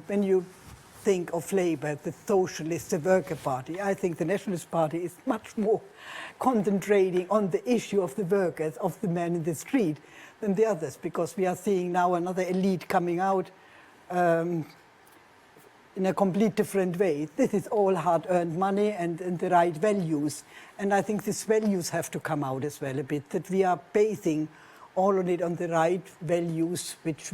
When you think of Labour, the Socialist, the Worker Party, I think the Nationalist Party is much more concentrating on the issue of the workers, of the men in the street, than the others, because we are seeing now another elite coming out in a complete different way. This is all hard-earned money and the right values. And I think these values have to come out as well a bit, that we are basing all on it on the right values, which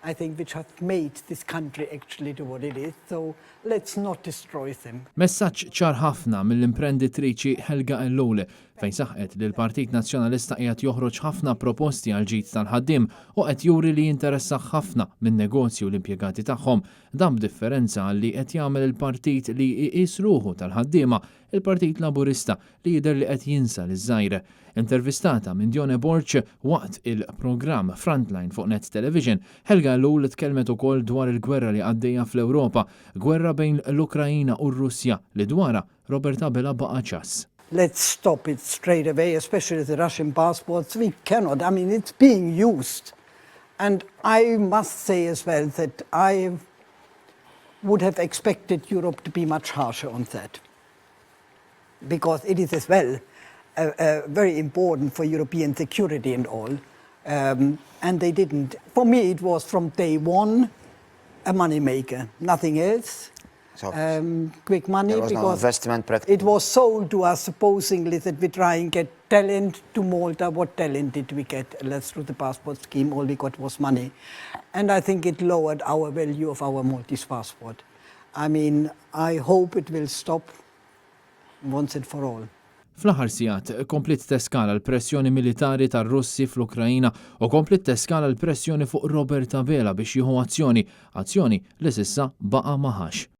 I think which have made this country actually to what it is. So let's not destroy them. Messaġġ ċar ħafna mill-imprenditriċi Helga Ellul fejn saħqet li l-Partit Nazzjonalista qiegħed joħroġ ħafna proposti għal ġid tal-ħaddiem u qed juri li jinteressa ħafna min-negozju l-impjegati tagħhom, dan b'differenza li qed jagħmel il-partit li jqis ruħu tal-ħaddiema, il-Partit Laburista li jidher li qed jinsa liż-żgħir. Intervistata minn Djone Borċ waqt il-programm Frontline fuq Net Television, Helga Ellul tkellmet ukoll dwar il-gwerra li għaddejja fl-Ewropa, gwerra bejn l-Ukrajina u r-Russja li dwarha Robert Abela baqa' ċass. Let's stop it straight away, especially the Russian passports. We cannot. I mean, it's being used. And I must say as well that I would have expected Europe to be much harsher on that, because it is as well very important for European security and all. And they didn't. For me, it was from day one a money maker, nothing else. So Quick money, there was because no investment it was sold to us supposedly that we try and get talent to Malta. What talent did we get? That's through the passport scheme. All we got was money. And I think it lowered our value of our Maltese passport. I mean, I hope it will stop once and for all. Fl-aħħar sigħat komplit teskala l-pressjoni militari tar-Russi fl-Ukrajina u komplit teskala l-pressjoni fuq Robert Abela biex jieħu azzjoni li s'issa baqa' maħax.